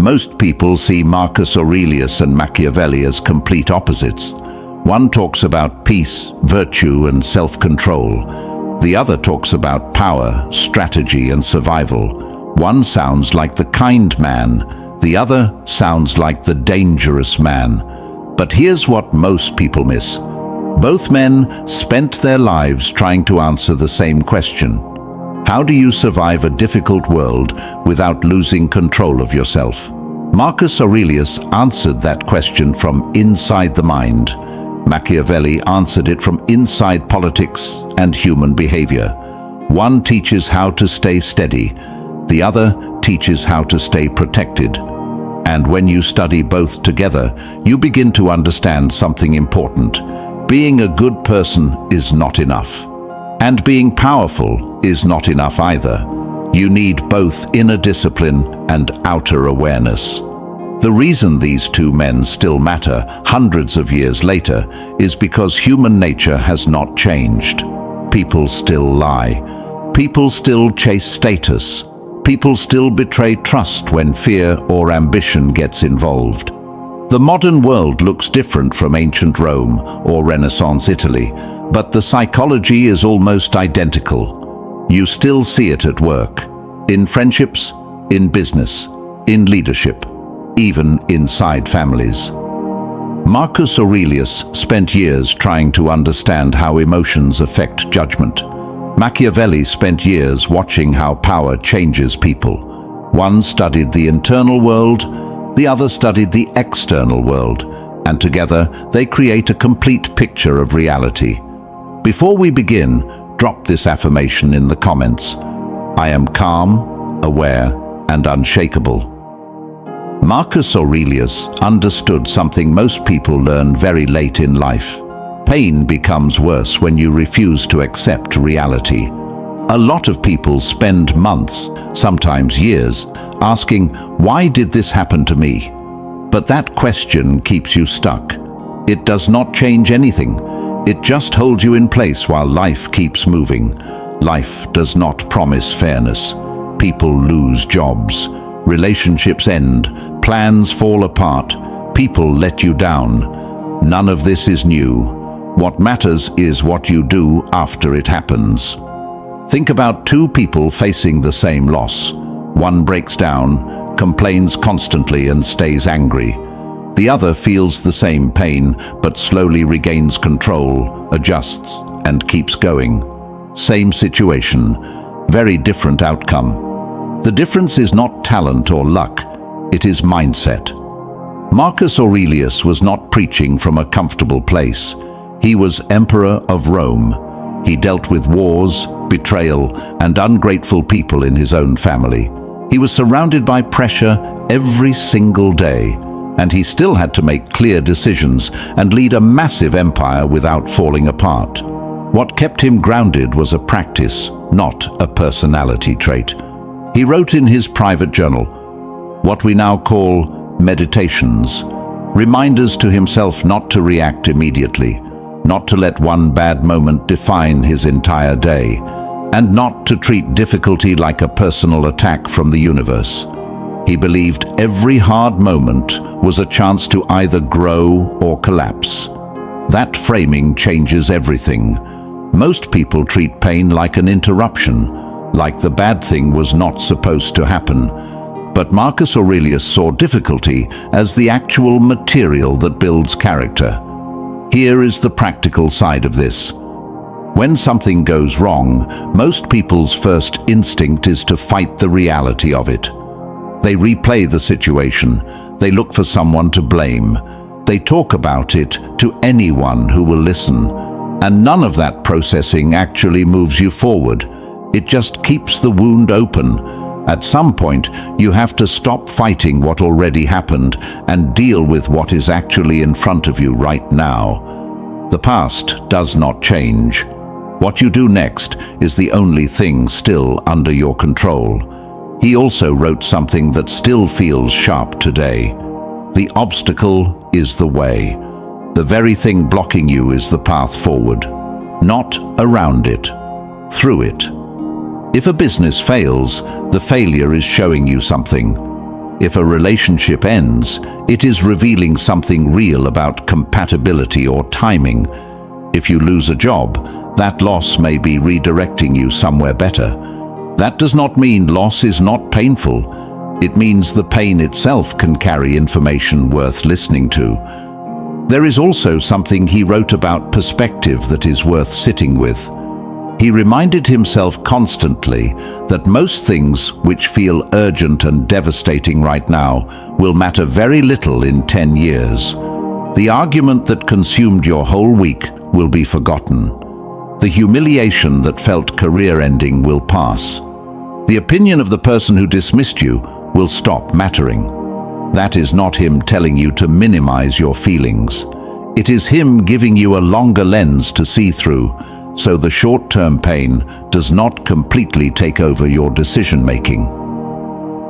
Most people see Marcus Aurelius and Machiavelli as complete opposites. One talks about peace, virtue, and self-control. The other talks about power, strategy, and survival. One sounds like the kind man, the other sounds like the dangerous man. But here's what most people miss. Both men spent their lives trying to answer the same question. How do you survive a difficult world without losing control of yourself? Marcus Aurelius answered that question from inside the mind. Machiavelli answered it from inside politics and human behavior. One teaches how to stay steady, the other teaches how to stay protected. And when you study both together, you begin to understand something important. Being a good person is not enough. And being powerful is not enough either. You need both inner discipline and outer awareness. The reason these two men still matter hundreds of years later is because human nature has not changed. People still lie. People still chase status. People still betray trust when fear or ambition gets involved. The modern world looks different from ancient Rome or Renaissance Italy, but the psychology is almost identical. You still see it at work, in friendships, in business, in leadership, even inside families. Marcus Aurelius spent years trying to understand how emotions affect judgment. Machiavelli spent years watching how power changes people. One studied the internal world, the other studied the external world, and together they create a complete picture of reality. Before we begin, drop this affirmation in the comments. I am calm, aware, and unshakable. Marcus Aurelius understood something most people learn very late in life. Pain becomes worse when you refuse to accept reality. A lot of people spend months, sometimes years, asking, why did this happen to me? But that question keeps you stuck. It does not change anything. It just holds you in place while life keeps moving. Life does not promise fairness. People lose jobs. Relationships end. Plans fall apart. People let you down. None of this is new. What matters is what you do after it happens. Think about two people facing the same loss. One breaks down, complains constantly and stays angry. The other feels the same pain but slowly regains control, adjusts, and keeps going. Same situation, very different outcome. The difference is not talent or luck, it is mindset. Marcus Aurelius was not preaching from a comfortable place. He was Emperor of Rome. He dealt with wars, betrayal, and ungrateful people in his own family. He was surrounded by pressure every single day, and he still had to make clear decisions and lead a massive empire without falling apart. What kept him grounded was a practice, not a personality trait. He wrote in his private journal, what we now call meditations, reminders to himself not to react immediately, not to let one bad moment define his entire day, and not to treat difficulty like a personal attack from the universe. He believed every hard moment was a chance to either grow or collapse. That framing changes everything. Most people treat pain like an interruption, like the bad thing was not supposed to happen. But Marcus Aurelius saw difficulty as the actual material that builds character. Here is the practical side of this. When something goes wrong, most people's first instinct is to fight the reality of it. They replay the situation. They look for someone to blame. They talk about it to anyone who will listen. And none of that processing actually moves you forward. It just keeps the wound open. At some point, you have to stop fighting what already happened and deal with what is actually in front of you right now. The past does not change. What you do next is the only thing still under your control. He also wrote something that still feels sharp today. The obstacle is the way. The very thing blocking you is the path forward. Not around it, through it. If a business fails, the failure is showing you something. If a relationship ends, it is revealing something real about compatibility or timing. If you lose a job, that loss may be redirecting you somewhere better. That does not mean loss is not painful. It means the pain itself can carry information worth listening to. There is also something he wrote about perspective that is worth sitting with. He reminded himself constantly that most things which feel urgent and devastating right now will matter very little in 10 years. The argument that consumed your whole week will be forgotten. The humiliation that felt career-ending will pass. The opinion of the person who dismissed you will stop mattering. That is not him telling you to minimize your feelings. It is him giving you a longer lens to see through, so the short-term pain does not completely take over your decision-making.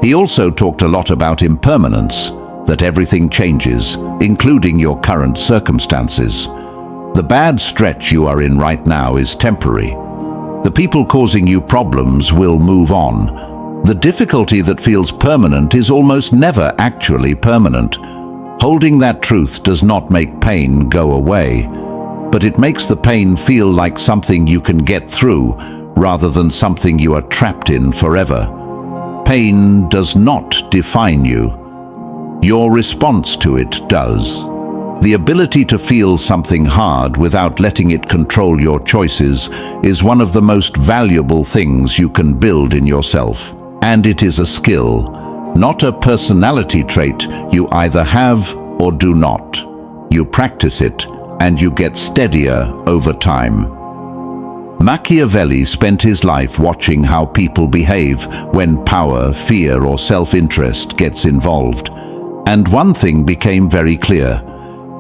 He also talked a lot about impermanence, that everything changes, including your current circumstances. The bad stretch you are in right now is temporary. The people causing you problems will move on. The difficulty that feels permanent is almost never actually permanent. Holding that truth does not make pain go away, but it makes the pain feel like something you can get through, rather than something you are trapped in forever. Pain does not define you. Your response to it does. The ability to feel something hard without letting it control your choices is one of the most valuable things you can build in yourself. And it is a skill, not a personality trait you either have or do not. You practice it, and you get steadier over time. Machiavelli spent his life watching how people behave when power, fear, or self-interest gets involved. And one thing became very clear.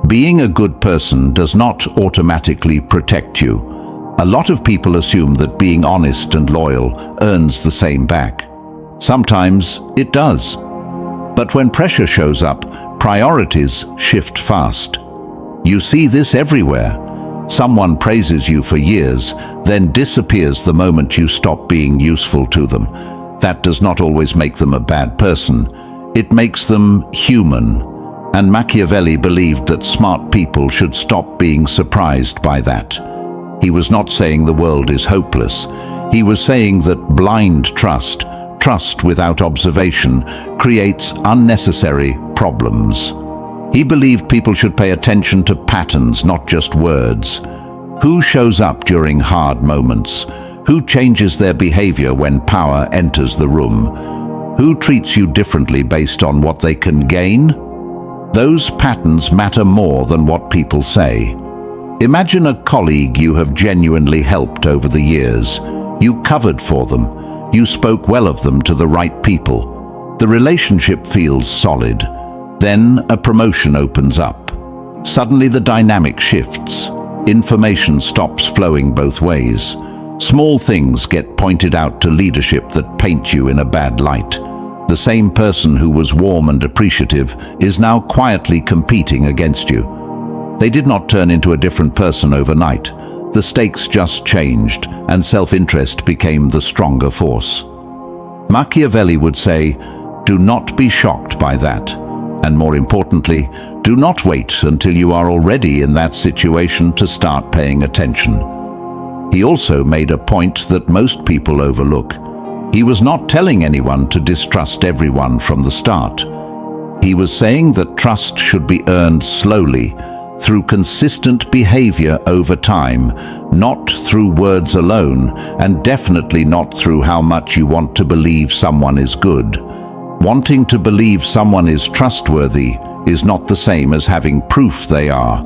Being a good person does not automatically protect you. A lot of people assume that being honest and loyal earns the same back. Sometimes it does. But when pressure shows up, priorities shift fast. You see this everywhere. Someone praises you for years, then disappears the moment you stop being useful to them. That does not always make them a bad person. It makes them human. And Machiavelli believed that smart people should stop being surprised by that. He was not saying the world is hopeless. He was saying that blind trust without observation, creates unnecessary problems. He believed people should pay attention to patterns, not just words. Who shows up during hard moments? Who changes their behavior when power enters the room? Who treats you differently based on what they can gain? Those patterns matter more than what people say. Imagine a colleague you have genuinely helped over the years. You covered for them. You spoke well of them to the right people. The relationship feels solid. Then a promotion opens up. Suddenly the dynamic shifts. Information stops flowing both ways. Small things get pointed out to leadership that paint you in a bad light. The same person who was warm and appreciative is now quietly competing against you. They did not turn into a different person overnight. The stakes just changed, and self-interest became the stronger force. Machiavelli would say, do not be shocked by that. And more importantly, do not wait until you are already in that situation to start paying attention. He also made a point that most people overlook. He was not telling anyone to distrust everyone from the start. He was saying that trust should be earned slowly, through consistent behavior over time, not through words alone, and definitely not through how much you want to believe someone is good. Wanting to believe someone is trustworthy is not the same as having proof they are.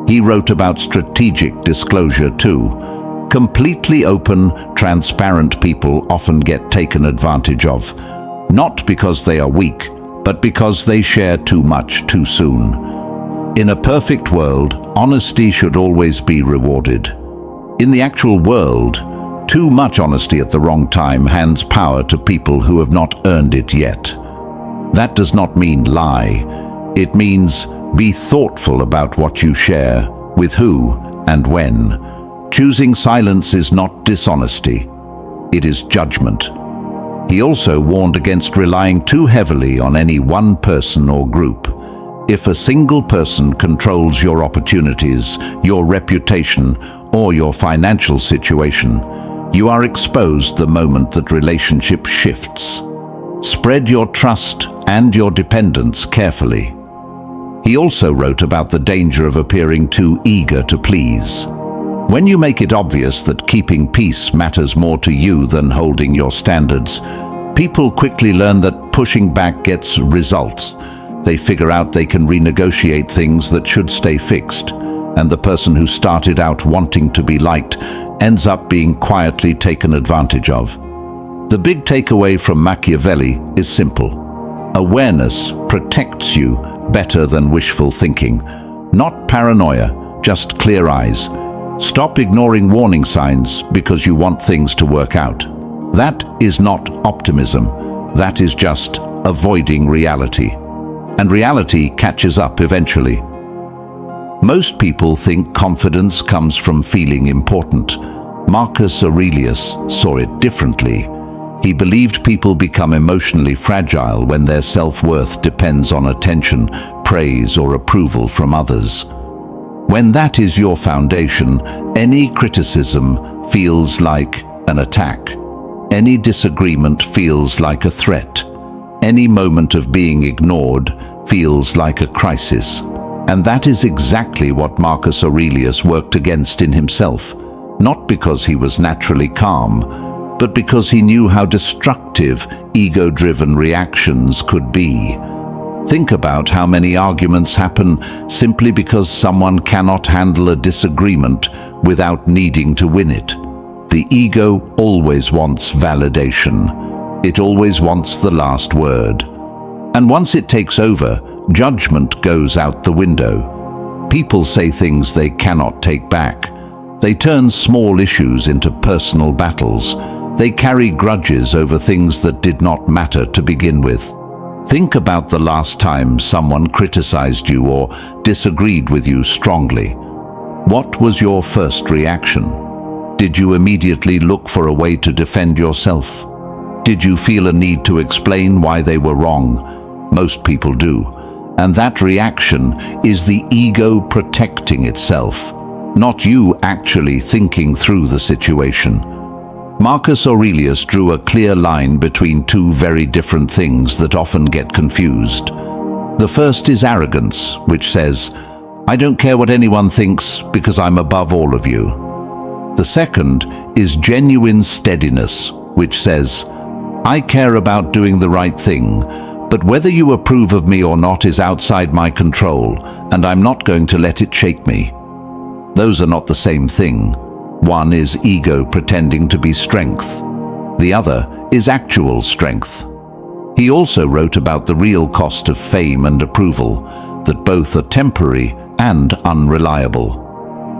He wrote about strategic disclosure too. Completely open, transparent people often get taken advantage of, not because they are weak, but because they share too much too soon. In a perfect world, honesty should always be rewarded. In the actual world, too much honesty at the wrong time hands power to people who have not earned it yet. That does not mean lie. It means be thoughtful about what you share, with who, and when. Choosing silence is not dishonesty. It is judgment. He also warned against relying too heavily on any one person or group. If a single person controls your opportunities, your reputation, or your financial situation, you are exposed the moment that relationship shifts. Spread your trust and your dependence carefully. He also wrote about the danger of appearing too eager to please. When you make it obvious that keeping peace matters more to you than holding your standards, people quickly learn that pushing back gets results. They figure out they can renegotiate things that should stay fixed, and the person who started out wanting to be liked ends up being quietly taken advantage of. The big takeaway from Machiavelli is simple. Awareness protects you better than wishful thinking. Not paranoia, just clear eyes. Stop ignoring warning signs because you want things to work out. That is not optimism. That is just avoiding reality. And reality catches up eventually. Most people think confidence comes from feeling important. Marcus Aurelius saw it differently. He believed people become emotionally fragile when their self-worth depends on attention, praise, or approval from others. When that is your foundation, any criticism feels like an attack. Any disagreement feels like a threat. Any moment of being ignored feels like a crisis. And that is exactly what Marcus Aurelius worked against in himself, not because he was naturally calm, but because he knew how destructive ego-driven reactions could be. Think about how many arguments happen simply because someone cannot handle a disagreement without needing to win it. The ego always wants validation. It always wants the last word. And once it takes over, judgment goes out the window. People say things they cannot take back. They turn small issues into personal battles. They carry grudges over things that did not matter to begin with. Think about the last time someone criticized you or disagreed with you strongly. What was your first reaction? Did you immediately look for a way to defend yourself? Did you feel a need to explain why they were wrong? Most people do. And that reaction is the ego protecting itself, not you actually thinking through the situation. Marcus Aurelius drew a clear line between two very different things that often get confused. The first is arrogance, which says, "I don't care what anyone thinks because I'm above all of you." The second is genuine steadiness, which says, "I care about doing the right thing, but whether you approve of me or not is outside my control, and I'm not going to let it shake me." Those are not the same thing. One is ego pretending to be strength. The other is actual strength. He also wrote about the real cost of fame and approval, that both are temporary and unreliable.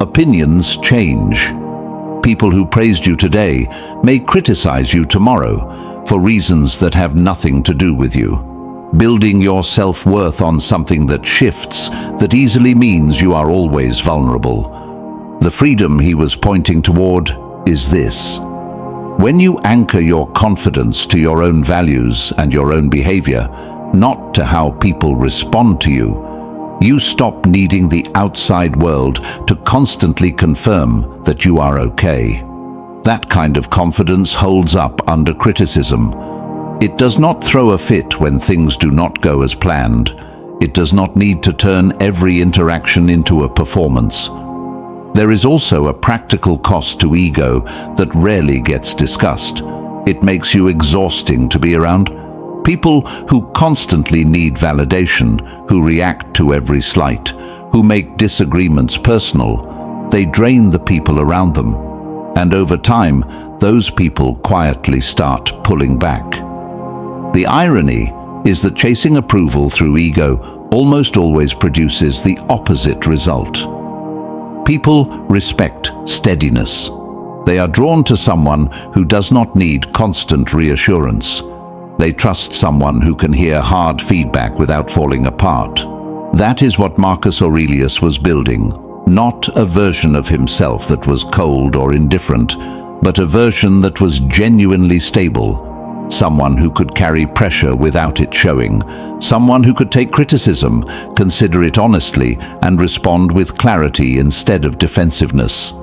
Opinions change. People who praised you today may criticize you tomorrow for reasons that have nothing to do with you. Building your self-worth on something that shifts, that easily means you are always vulnerable. The freedom he was pointing toward is this. When you anchor your confidence to your own values and your own behavior, not to how people respond to you, you stop needing the outside world to constantly confirm that you are okay. That kind of confidence holds up under criticism. It does not throw a fit when things do not go as planned. It does not need to turn every interaction into a performance. There is also a practical cost to ego that rarely gets discussed. It makes you exhausting to be around. People who constantly need validation, who react to every slight, who make disagreements personal, they drain the people around them. And over time, those people quietly start pulling back. The irony is that chasing approval through ego almost always produces the opposite result. People respect steadiness. They are drawn to someone who does not need constant reassurance. They trust someone who can hear hard feedback without falling apart. That is what Marcus Aurelius was building, not a version of himself that was cold or indifferent, but a version that was genuinely stable. Someone who could carry pressure without it showing. Someone who could take criticism, consider it honestly, and respond with clarity instead of defensiveness.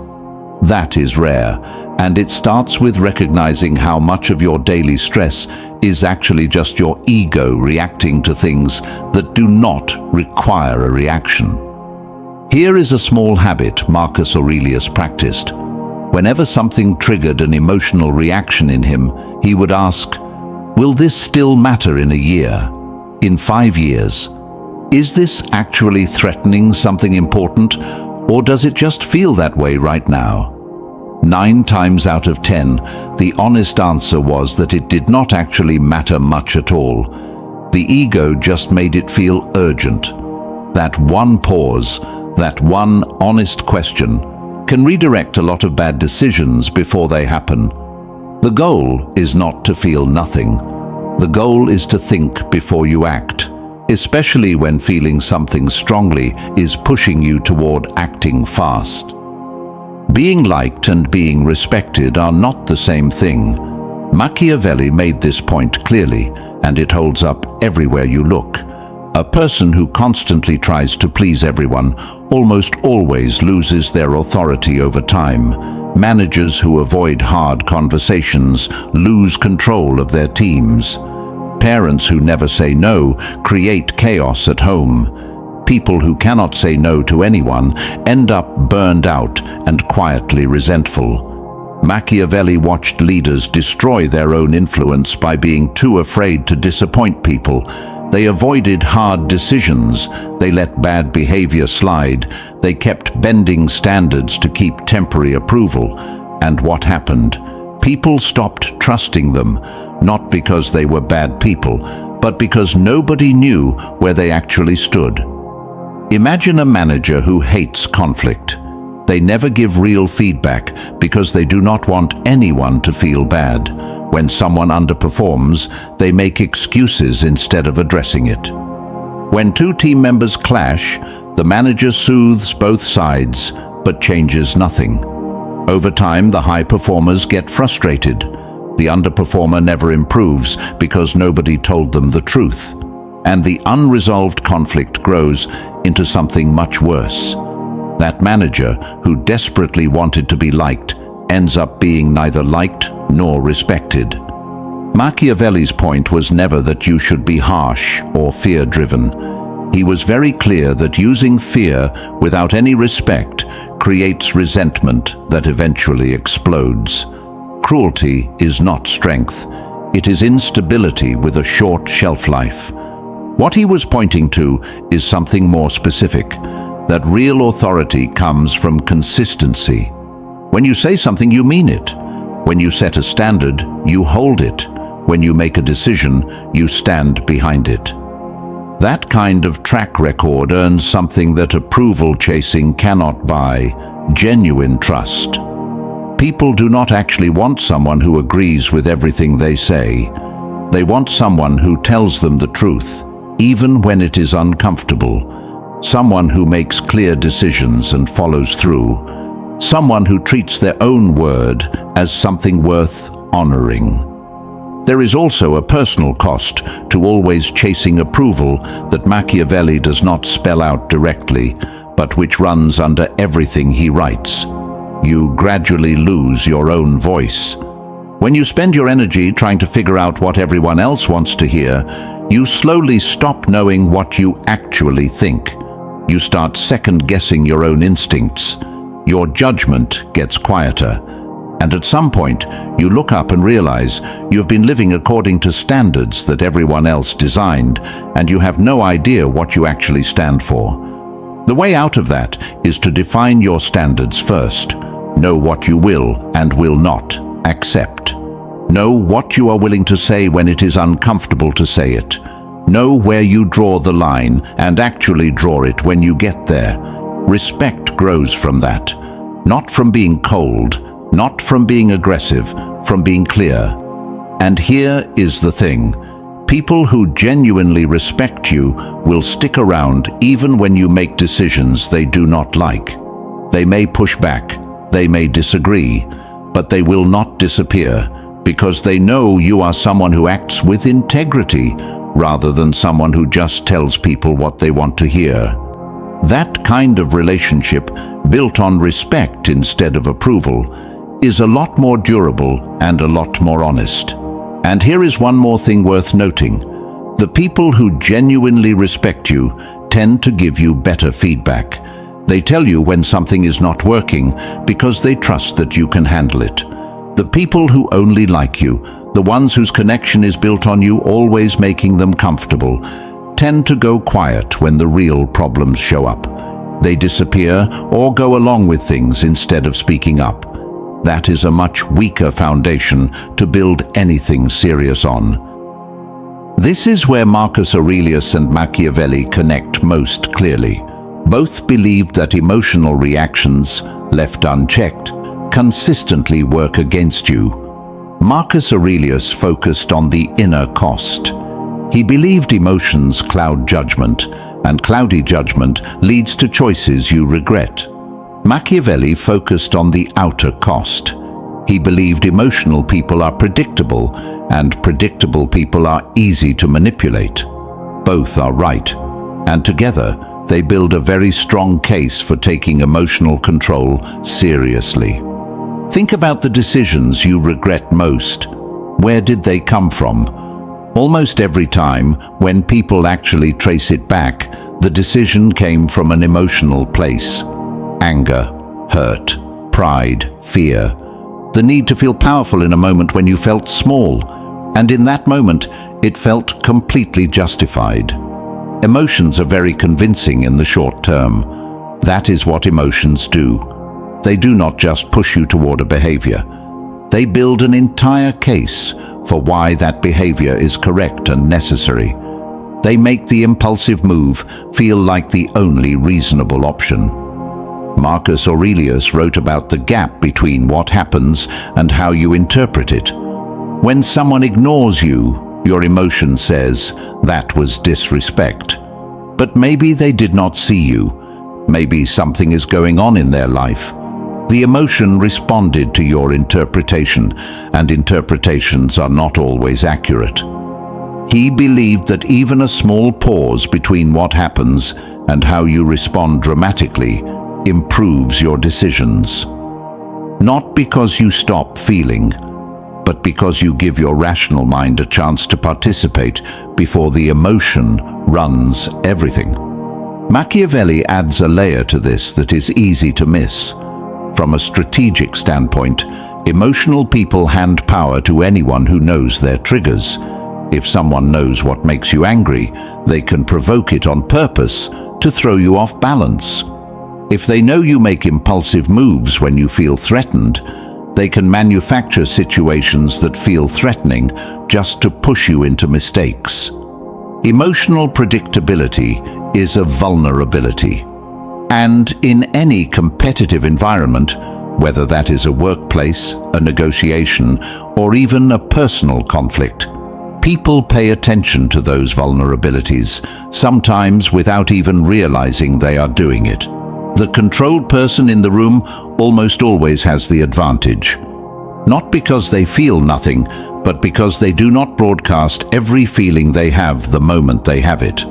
That is rare, and it starts with recognizing how much of your daily stress is actually just your ego reacting to things that do not require a reaction. Here is a small habit Marcus Aurelius practiced. Whenever something triggered an emotional reaction in him, he would ask, "Will this still matter in a year? In 5 years? Is this actually threatening something important, or does it just feel that way right now?" 9 times out of 10, the honest answer was that it did not actually matter much at all. The ego just made it feel urgent. That one pause, that one honest question, can redirect a lot of bad decisions before they happen. The goal is not to feel nothing. The goal is to think before you act, especially when feeling something strongly is pushing you toward acting fast. Being liked and being respected are not the same thing. Machiavelli made this point clearly, and it holds up everywhere you look. A person who constantly tries to please everyone almost always loses their authority over time. Managers who avoid hard conversations lose control of their teams. Parents who never say no create chaos at home. People who cannot say no to anyone end up burned out and quietly resentful. Machiavelli watched leaders destroy their own influence by being too afraid to disappoint people. They avoided hard decisions. They let bad behavior slide. They kept bending standards to keep temporary approval. And what happened? People stopped trusting them, not because they were bad people, but because nobody knew where they actually stood. Imagine a manager who hates conflict. They never give real feedback because they do not want anyone to feel bad. When someone underperforms, they make excuses instead of addressing it. When 2 team members clash, the manager soothes both sides, but changes nothing. Over time, the high performers get frustrated. The underperformer never improves because nobody told them the truth. And the unresolved conflict grows into something much worse. That manager, who desperately wanted to be liked, ends up being neither liked nor respected. Machiavelli's point was never that you should be harsh or fear-driven. He was very clear that using fear without any respect creates resentment that eventually explodes. Cruelty is not strength. It is instability with a short shelf life. What he was pointing to is something more specific, that real authority comes from consistency. When you say something, you mean it. When you set a standard, you hold it. When you make a decision, you stand behind it. That kind of track record earns something that approval chasing cannot buy: genuine trust. People do not actually want someone who agrees with everything they say. They want someone who tells them the truth, even when it is uncomfortable. Someone who makes clear decisions and follows through. Someone who treats their own word as something worth honoring. There is also a personal cost to always chasing approval that Machiavelli does not spell out directly, but which runs under everything he writes. You gradually lose your own voice. When you spend your energy trying to figure out what everyone else wants to hear, you slowly stop knowing what you actually think. You start second-guessing your own instincts. Your judgment gets quieter. And at some point, you look up and realize you've been living according to standards that everyone else designed, and you have no idea what you actually stand for. The way out of that is to define your standards first. Know what you will and will not accept. Know what you are willing to say when it is uncomfortable to say it. Know where you draw the line and actually draw it when you get there. Respect grows from that. Not from being cold, not from being aggressive, from being clear. And here is the thing. People who genuinely respect you will stick around even when you make decisions they do not like. They may push back, they may disagree, but they will not disappear. because they know you are someone who acts with integrity rather than someone who just tells people what they want to hear. That kind of relationship, built on respect instead of approval, is a lot more durable and a lot more honest. And here is one more thing worth noting. The people who genuinely respect you tend to give you better feedback. They tell you when something is not working because they trust that you can handle it. The people who only like you, the ones whose connection is built on you always making them comfortable, tend to go quiet when the real problems show up. They disappear or go along with things instead of speaking up. That is a much weaker foundation to build anything serious on. This is where Marcus Aurelius and Machiavelli connect most clearly. Both believed that emotional reactions, left unchecked, consistently work against you. Marcus Aurelius focused on the inner cost. He believed emotions cloud judgment, and cloudy judgment leads to choices you regret. Machiavelli focused on the outer cost. He believed emotional people are predictable, and predictable people are easy to manipulate. Both are right, and together they build a very strong case for taking emotional control seriously. Think about the decisions you regret most. Where did they come from? Almost every time, when people actually trace it back, the decision came from an emotional place. Anger, hurt, pride, fear. The need to feel powerful in a moment when you felt small, and in that moment, it felt completely justified. Emotions are very convincing in the short term. That is what emotions do. They do not just push you toward a behavior. They build an entire case for why that behavior is correct and necessary. They make the impulsive move feel like the only reasonable option. Marcus Aurelius wrote about the gap between what happens and how you interpret it. When someone ignores you, your emotion says, "That was disrespect." But maybe they did not see you. Maybe something is going on in their life. The emotion responded to your interpretation, and interpretations are not always accurate. He believed that even a small pause between what happens and how you respond dramatically improves your decisions. Not because you stop feeling, but because you give your rational mind a chance to participate before the emotion runs everything. Machiavelli adds a layer to this that is easy to miss. From a strategic standpoint, emotional people hand power to anyone who knows their triggers. If someone knows what makes you angry, they can provoke it on purpose to throw you off balance. If they know you make impulsive moves when you feel threatened, they can manufacture situations that feel threatening just to push you into mistakes. Emotional predictability is a vulnerability. And in any competitive environment, whether that is a workplace, a negotiation, or even a personal conflict, people pay attention to those vulnerabilities, sometimes without even realizing they are doing it. The controlled person in the room almost always has the advantage. Not because they feel nothing, but because they do not broadcast every feeling they have the moment they have it.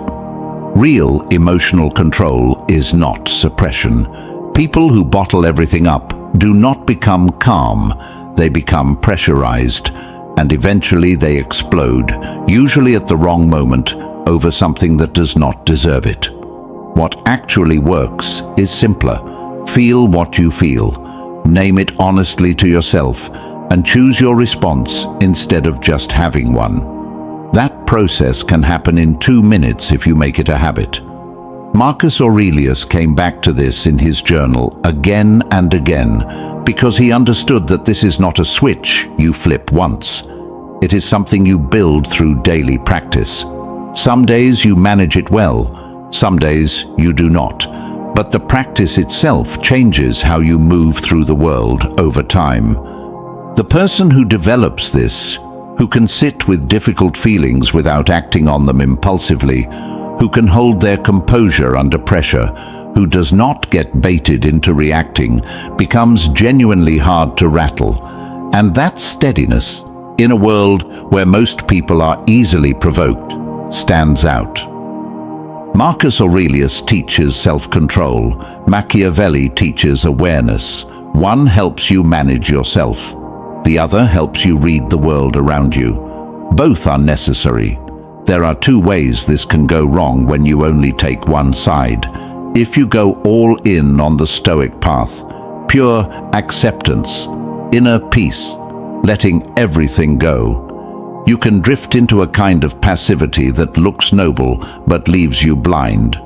Real emotional control is not suppression. People who bottle everything up do not become calm. They become pressurized, and eventually they explode, usually at the wrong moment, over something that does not deserve it. What actually works is simpler. Feel what you feel. Name it honestly to yourself, and choose your response instead of just having one. That process can happen in 2 minutes if you make it a habit. Marcus Aurelius came back to this in his journal again and again because he understood that this is not a switch you flip once. It is something you build through daily practice. Some days you manage it well, some days you do not. But the practice itself changes how you move through the world over time. The person who develops this, who can sit with difficult feelings without acting on them impulsively, who can hold their composure under pressure, who does not get baited into reacting, becomes genuinely hard to rattle. And that steadiness, in a world where most people are easily provoked, stands out. Marcus Aurelius teaches self-control. Machiavelli teaches awareness. One helps you manage yourself. The other helps you read the world around you. Both are necessary. There are two ways this can go wrong when you only take one side. If you go all in on the Stoic path, pure acceptance, inner peace, letting everything go, you can drift into a kind of passivity that looks noble but leaves you blind.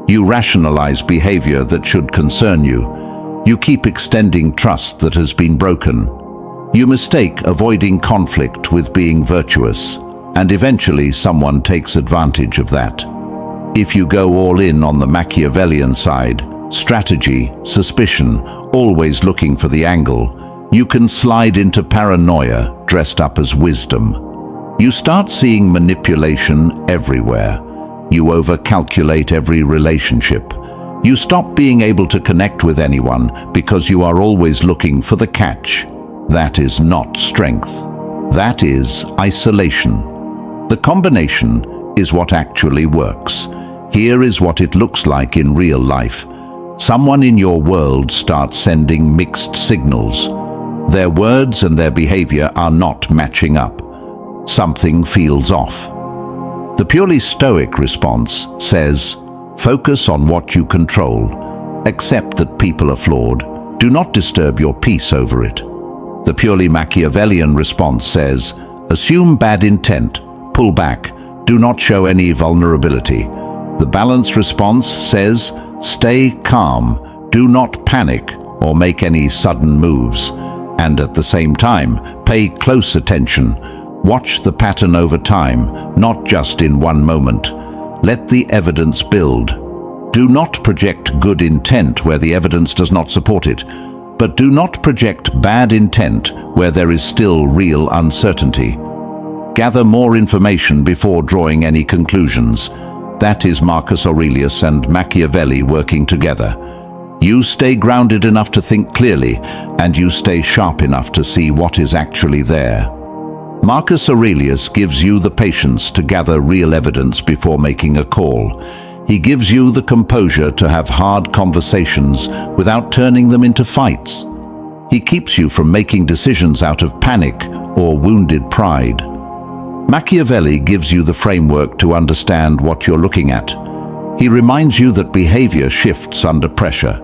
You rationalize behavior that should concern you. You keep extending trust that has been broken. You mistake avoiding conflict with being virtuous, and eventually someone takes advantage of that. If you go all in on the Machiavellian side, strategy, suspicion, always looking for the angle, you can slide into paranoia dressed up as wisdom. You start seeing manipulation everywhere. You overcalculate every relationship. You stop being able to connect with anyone because you are always looking for the catch. That is not strength. That is isolation. The combination is what actually works. Here is what it looks like in real life. Someone in your world starts sending mixed signals. Their words and their behavior are not matching up. Something feels off. The purely Stoic response says, focus on what you control. Accept that people are flawed. Do not disturb your peace over it. The purely Machiavellian response says, assume bad intent, pull back, do not show any vulnerability. The balanced response says, stay calm, do not panic or make any sudden moves. And at the same time, pay close attention. Watch the pattern over time, not just in one moment. Let the evidence build. Do not project good intent where the evidence does not support it, but do not project bad intent where there is still real uncertainty. Gather more information before drawing any conclusions. That is Marcus Aurelius and Machiavelli working together. You stay grounded enough to think clearly, and you stay sharp enough to see what is actually there. Marcus Aurelius gives you the patience to gather real evidence before making a call. He gives you the composure to have hard conversations without turning them into fights. He keeps you from making decisions out of panic or wounded pride. Machiavelli gives you the framework to understand what you're looking at. He reminds you that behavior shifts under pressure.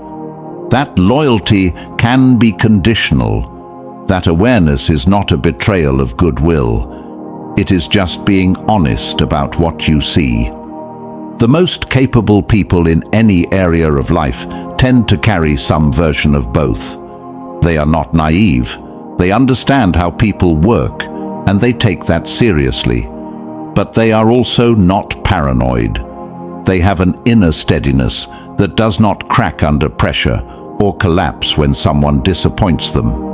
That loyalty can be conditional. That awareness is not a betrayal of goodwill. It is just being honest about what you see. The most capable people in any area of life tend to carry some version of both. They are not naive. They understand how people work, and they take that seriously. But they are also not paranoid. They have an inner steadiness that does not crack under pressure or collapse when someone disappoints them.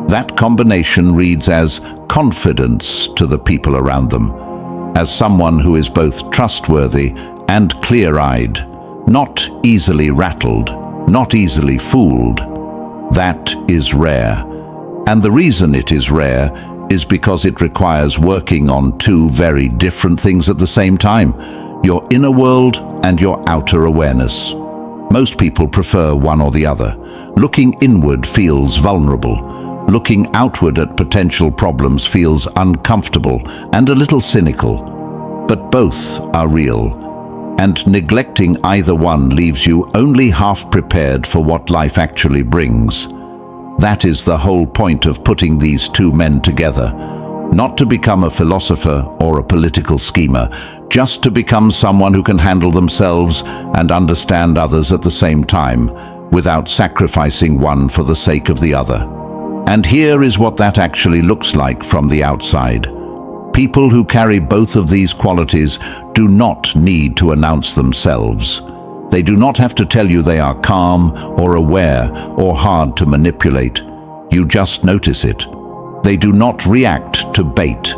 That combination reads as confidence to the people around them, as someone who is both trustworthy and clear-eyed, not easily rattled, not easily fooled. That is rare. And the reason it is rare is because it requires working on two very different things at the same time, your inner world and your outer awareness. Most people prefer one or the other. Looking inward feels vulnerable. Looking outward at potential problems feels uncomfortable and a little cynical. But both are real, and neglecting either one leaves you only half prepared for what life actually brings. That is the whole point of putting these two men together. Not to become a philosopher or a political schemer, just to become someone who can handle themselves and understand others at the same time, without sacrificing one for the sake of the other. And here is what that actually looks like from the outside. People who carry both of these qualities do not need to announce themselves. They do not have to tell you they are calm or aware or hard to manipulate. You just notice it. They do not react to bait.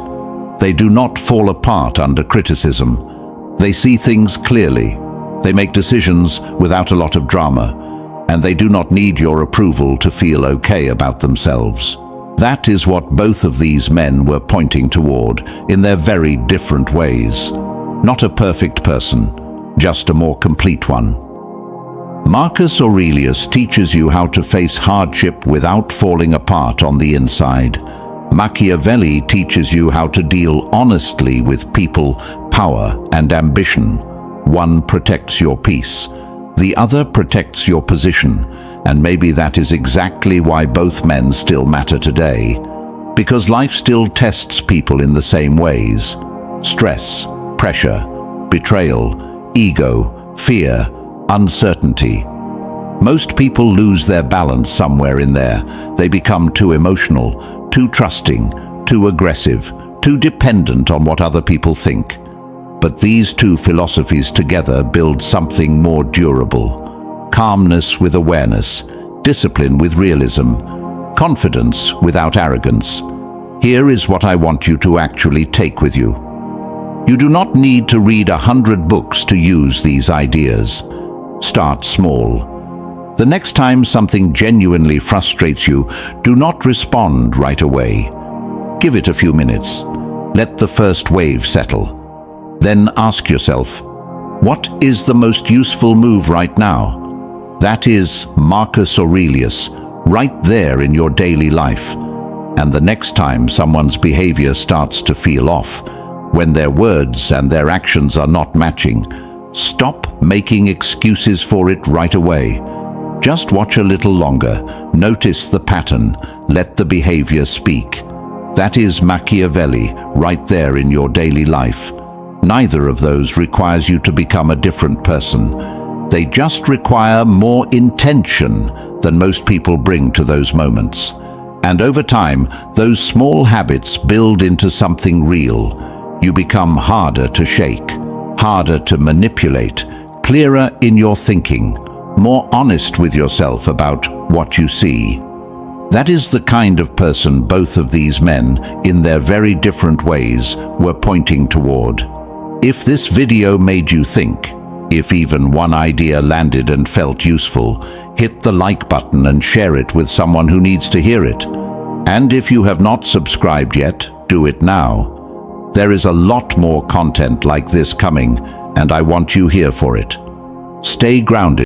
They do not fall apart under criticism. They see things clearly. They make decisions without a lot of drama. And they do not need your approval to feel okay about themselves. That is what both of these men were pointing toward in their very different ways. Not a perfect person, just a more complete one. Marcus Aurelius teaches you how to face hardship without falling apart on the inside. Machiavelli teaches you how to deal honestly with people, power, and ambition. One protects your peace, the other protects your position, and maybe that is exactly why both men still matter today. Because life still tests people in the same ways. Stress, pressure, betrayal, ego, fear, uncertainty. Most people lose their balance somewhere in there. They become too emotional, too trusting, too aggressive, too dependent on what other people think. But these two philosophies together build something more durable. Calmness with awareness, discipline with realism, confidence without arrogance. Here is what I want you to actually take with you. You do not need to read 100 books to use these ideas. Start small. The next time something genuinely frustrates you, do not respond right away. Give it a few minutes. Let the first wave settle. Then ask yourself, what is the most useful move right now? That is Marcus Aurelius, right there in your daily life. And the next time someone's behavior starts to feel off, when their words and their actions are not matching, stop making excuses for it right away. Just watch a little longer, notice the pattern, let the behavior speak. That is Machiavelli, right there in your daily life. Neither of those requires you to become a different person. They just require more intention than most people bring to those moments. And over time, those small habits build into something real. You become harder to shake, harder to manipulate, clearer in your thinking, more honest with yourself about what you see. That is the kind of person both of these men, in their very different ways, were pointing toward. If this video made you think, if even one idea landed and felt useful, hit the like button and share it with someone who needs to hear it. And if you have not subscribed yet, do it now. There is a lot more content like this coming, and I want you here for it. Stay grounded.